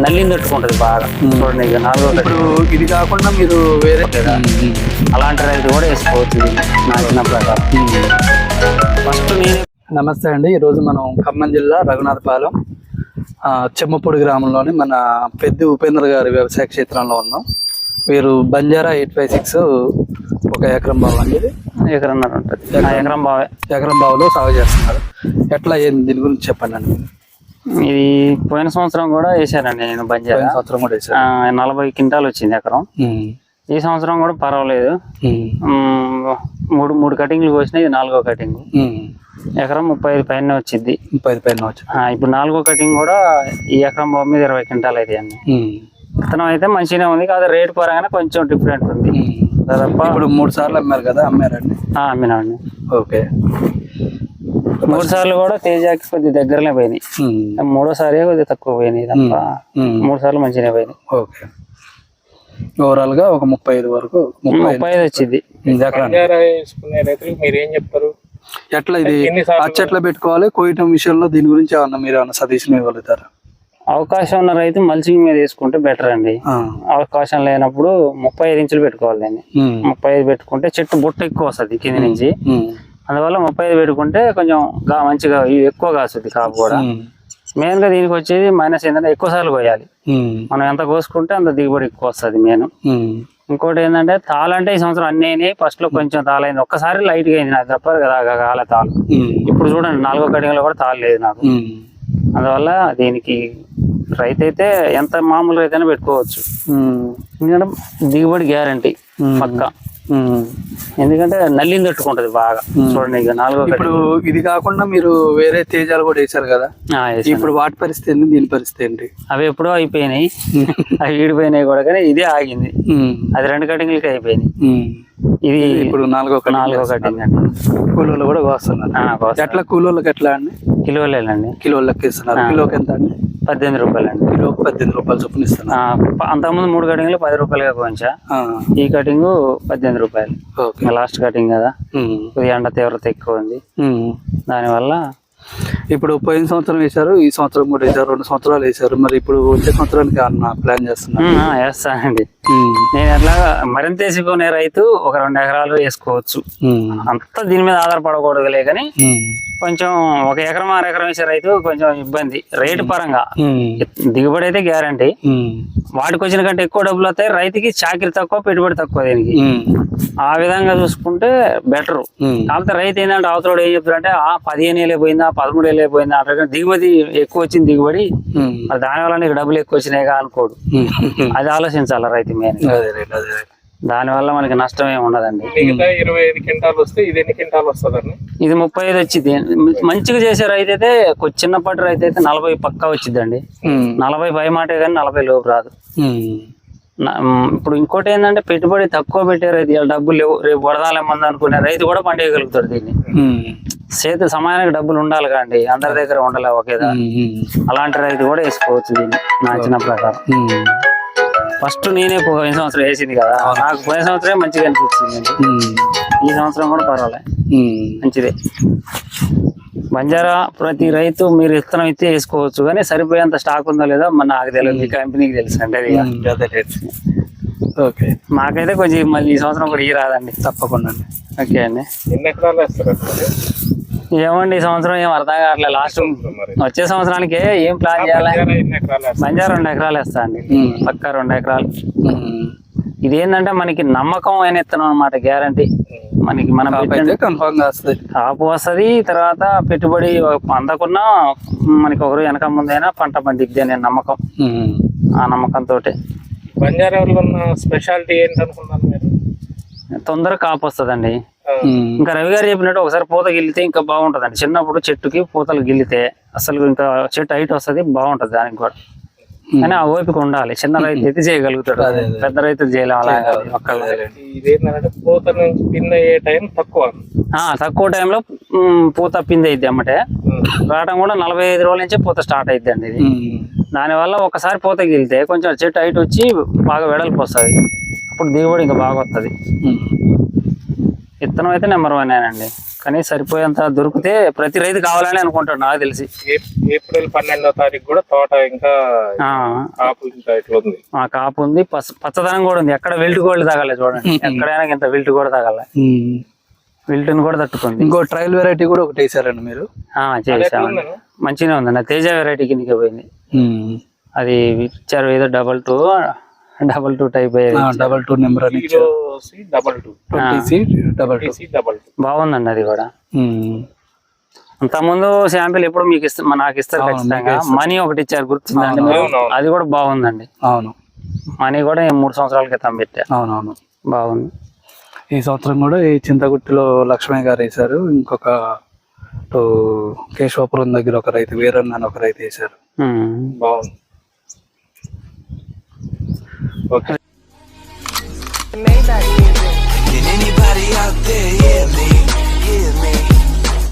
నల్లిని తట్టుకుంటది బాగా. చూడండి ఇక 4వ కటింగ్. ఇప్పుడు ఇది కాకుండా మీరు వేరే లేదా అలాంటి రైతు కూడా వేసుకోవచ్చు నా చిన్న ప్రకారం. ఫస్ట్ నేను నమస్తే అండి. ఈరోజు మనం ఖమ్మం జిల్లా రఘునాథపాలెం చెమ్మపూడి గ్రామంలోని మన పెద్ద ఉపేంద్ర గారి వ్యవసాయ క్షేత్రంలో ఉన్నాం. వీరు బంజారా 856 ఒక ఎకరం బావు అండి. ఇది ఎకరన్నర ఉంటుంది. ఎకరం బావులో సాగు చేస్తున్నారు. ఎట్లా ఏంది దీని గురించి చెప్పండి అండి. ఇది పోయిన సంవత్సరం కూడా వేసానండి నేను బంజారా. సంవత్సరం కూడా వేసాను. 40 క్వింటాలు వచ్చింది ఎకరం. ఈ సంవత్సరం కూడా పర్వాలేదు. మూడు కటింగ్లు కోసినాయి. ఇది 4వ కటింగ్. ఎకరం 35 పైన వచ్చింది. 35 పైన వచ్చింది. ఇప్పుడు 4వ కటింగ్ కూడా ఈ ఎకరం బాబు మీద 20 క్వింటాలు అయితే అండి. విత్తనం అయితే మంచిగానే ఉంది. కాదు రేటు పరంగానే కొంచెం డిఫరెంట్ ఉంది తప్ప. ఇప్పుడు 3 సార్లు అమ్మారు కదా, అమ్మారండి? అమ్మినాండి. ఓకే. 3 సార్లు కూడా తేజాకి కొద్ది దగ్గరనే పోయినాయి. 3వసారి కొద్దిగా తక్కువ పోయినాయి తప్ప 3 సార్లు మంచిగానే పోయినాయి. ఓకే. ఓవరాల్ గా ఒక 35 వరకు 35 వచ్చింది. మీరు ఏం చెప్తారు? ఎట్లా ఇది అచ్చట్లా పెట్టుకోవాలి కోయటం విషయంలో దీని గురించి ఏమన్నా మీరు ఏమన్నా సజెషన్ ఇవ్వగలుగుతారా? అవకాశం ఉన్న రైతు మల్చింగ్ మీద వేసుకుంటే బెటర్ అండి. అవకాశం లేనప్పుడు 35 ఇంచులు పెట్టుకోవాలి దాన్ని. 35 పెట్టుకుంటే చెట్టు బుట్ట ఎక్కువ వస్తుంది కింది నుంచి. అందువల్ల 35 పెట్టుకుంటే కొంచెం మంచిగా ఎక్కువ కాస్తుంది కాపు కూడా. మెయిన్ గా దీనికి వచ్చేది మైనస్ ఏంటంటే ఎక్కువ సార్లు కోయాలి. మనం ఎంత కోసుకుంటే అంత దిగుబడి ఎక్కువ వస్తుంది మెయిన్. ఇంకోటి ఏంటంటే తాళంటే ఈ సంవత్సరం అన్ని అయినాయి. ఫస్ట్ లో కొంచెం తాళైంది, ఒక్కసారి లైట్ గా అయింది నాకు తప్ప కదా కాలే తాళు. ఇప్పుడు చూడండి 4వ కటింగ్ లో కూడా తాళు లేదు నాకు. అందువల్ల దీనికి రైతు అయితే ఎంత మామూలు రైతైనా పెట్టుకోవచ్చు. ఎందుకంటే దిగుబడి గ్యారంటీ పక్కా. ఎందుకంటే నల్లిని తట్టుకుంటది బాగా. చూడండి ఇక 4వ. ఇప్పుడు ఇది కాకుండా మీరు వేరే తేజాలు కూడా వేసారు కదా, ఇప్పుడు వాటి పరిస్థితి ఏంటి, దీని పరిస్థితి ఏంటి? అవి ఎప్పుడో అయిపోయినాయి. అవి ఈడిపోయినాయి కూడా, కానీ ఇదే ఆగింది. అది 2 కటింగ్లకి అయిపోయినాయి. ఇది ఇప్పుడు 4వ కటింగ్ అండి. కూలోళ్ళు కూడా కోస్తున్నారు. ఎట్లా కూలోళ్ళకి ఎట్లా అండి? కిలోలేనండి. కిలోళ్ళకి ఇస్తున్నారు. కిలోకి ఎంత అండి? 18 రూపాయలు అండి. కిలోకి 18 రూపాయలు చొప్పున ఇస్తున్నారు. అంతకుముందు 3 కటింగ్లు 10 రూపాయలుగా కోంచా. ఈ కటింగ్ 18 రూపాయలు. లాస్ట్ కటింగ్ కదా, కొద్దిగా ఎండ తీవ్రత ఎక్కువ ఉంది దానివల్ల. ఇప్పుడు పోయిన సంవత్సరం వేశారు, ఈ సంవత్సరం కూడా వేశారు, 2 సంవత్సరాలు వేశారు. మరి ఇప్పుడు వచ్చే సంవత్సరానికి అన్న ప్లాన్ చేస్తున్నారు? వేస్తానండి. నేను ఎట్లా మరింత వేసుకునే రైతు ఒక 2 ఎకరాలు వేసుకోవచ్చు. అంతా దీని మీద ఆధారపడకూడదులే, కానీ కొంచెం 1 ఎకరం 6 ఎకరం వేసే రైతు కొంచెం ఇబ్బంది రేటు పరంగా. దిగుబడి అయితే గ్యారంటీ. వాటికి వచ్చిన కంటే ఎక్కువ డబ్బులు వస్తాయి. రైతుకి చాకిరి తక్కువ, పెట్టుబడి తక్కువ దీనికి. ఆ విధంగా చూసుకుంటే బెటర్. కాకపోతే రైతు ఏంటంటే అవతల ఏం చెప్తారంటే 15 ఏళ్ళే పోయిందా, 13 ఏళ్ళే పోయిందా అట్లా దిగుబడి ఎక్కువ వచ్చింది దిగుబడి, దానివల్ల నీకు డబ్బులు ఎక్కువ వచ్చినాయిగా అనుకోడు. అది ఆలోచించాలి రైతు మెయిన్. దానివల్ల మనకి నష్టం ఏమి ఉండదండి. 25 క్వింటాలు వస్తే ఇది ఎన్ని క్వింటాలు వస్తుందండి? ఇది 35 వచ్చింది. మంచిగా చేసే రైతు అయితే, చిన్నపాటి రైతు అయితే 40 పక్కా వచ్చిందండి. 40 పై మాటే కానీ 40 లోపు రాదు. ఇప్పుడు ఇంకోటి ఏంటంటే పెట్టుబడి తక్కువ పెట్టే రైతు, డబ్బులు లేవు రేపు వడదాలేమంది అనుకునే రైతు కూడా పండేయగలుగుతాడు దీన్ని. చేతి సమయానికి డబ్బులు ఉండాలి కాండి, అందరి దగ్గర ఉండాలి ఒకేదా. అలాంటి రైతు కూడా వేసుకోవచ్చు దీన్ని నా చిన్న ప్రకారం. ఫస్ట్ నేనే పోయిన సంవత్సరం వేసింది కదా, నాకు పోయిన సంవత్సరం మంచిగా అనిపించింది. ఈ సంవత్సరం కూడా పర్వాలేదు, మంచిదే. బంజారా ప్రతి రైతు మీరు విత్తనం ఇస్తే వేసుకోవచ్చు, కానీ సరిపోయేంత స్టాక్ ఉందో లేదో నాకు తెలియదు, మీ కంపెనీకి తెలుసు అంటే. ఓకే. మాకైతే కొంచెం మళ్ళీ ఈ సంవత్సరం కూడా రాదండి. తప్పకుండా. ఓకే అండి. ఎన్ని ఎకరాలు వేస్తారు? ఏమండి ఈ సంవత్సరం ఏం అర్థం కావట్లేదు. లాస్ట్ వచ్చే సంవత్సరానికి ఏం ప్లాన్ చేయాలి? బంజారా 2 ఎకరాలు వేస్తా అండి, పక్కా 2 ఎకరాలు. ఇదేంటంటే మనకి నమ్మకం అయిన ఇత్తనం అన్నమాట, గ్యారంటీ. మనకి మనం కాపు వస్తుంది, తర్వాత పెట్టుబడి అందకున్నా మనకి ఒకరు వెనక ముందైనా పంట పండిద్ది అనే నమ్మకం. ఆ నమ్మకంతో బంజారాలో ఉన్న స్పెషాలిటీ ఏంటనుకున్నారు మీరు? తొందరగా కాపు వస్తుందండి. ఇంకా రవి గారు చెప్పినట్టు ఒకసారి పూత గిల్లితే ఇంకా బాగుంటదండి. చిన్నప్పుడు చెట్టుకి పూతలు గిల్లితే అసలు ఇంకా చెట్టు హైట్ వస్తుంది, బాగుంటది దానికి కూడా. కానీ ఆ ఓపిక ఉండాలి. చిన్న రైతు అయితే చేయగలుగుతాడు, పెద్ద రైతులు చేయలేము. తక్కువ టైంలో పూత పిండి అయిద్ది అమ్మటే. రావడం కూడా 45 రోజుల నుంచే పూత స్టార్ట్ అయిద్ది అండి ఇది. దానివల్ల ఒకసారి పూత గిలితే కొంచెం చెట్టు హైట్ వచ్చి బాగా వెడల్పు వస్తుంది, అప్పుడు దిగుబడి ఇంకా బాగా వస్తుంది. విత్తనం అయితే నెంబర్ 1 అండి. కానీ సరిపోయేంత దొరికితే ప్రతి రైతు కావాలని అనుకుంటాడు నాకు తెలిసి. ఏప్రిల్ 12వ తారీఖు కూడా తోట ఇంకా ఆ, కాపు ఇంకా ఇట్లా ఉంది. ఆ కాపు ఉంది, పచ్చదనం కూడా ఉంది. ఎక్కడ విల్ట్ గోల్డ్ తగలే చూడండి, ఎక్కడైనా ఇంత విల్ట్ కూడా తగలే, విల్ట్ని కూడా తట్టుకుంది. ఇంకో ట్రయల్ వెరైటీ కూడా ఒకటి వేసారండి మీరు? చేసామండి, మంచిగా ఉందండి. తేజ వెరైటీ కిందకి పోయింది. అది ఇచ్చారు ఏదో 22 టైప్ అయ్యేది. 22 నెంబర్ అని హీరో C22 20C22 బాగుందండి అది కూడా. అంత ముందు శాంపిల్ ఎప్పుడు మీకు నాకు ఇస్తారు ఖచ్చితంగా. మనీ ఒకటి ఇచ్చారు గుర్తుందండి మీరు? అది కూడా బాగుందండి. అవును, మనీ కూడా 3 సంవత్సరాల క్రితం పెట్టా. అవునవును, బాగుంది. ఈ సంవత్సరం కూడా ఈ చింతగుట్టిలో లక్ష్మయ్య గారు వేశారు. ఇంకొక కేశవపురం దగ్గర ఒక రైతు వీరన్న అని ఒక రైతు వేశారు. బాగుంది. ఓకే.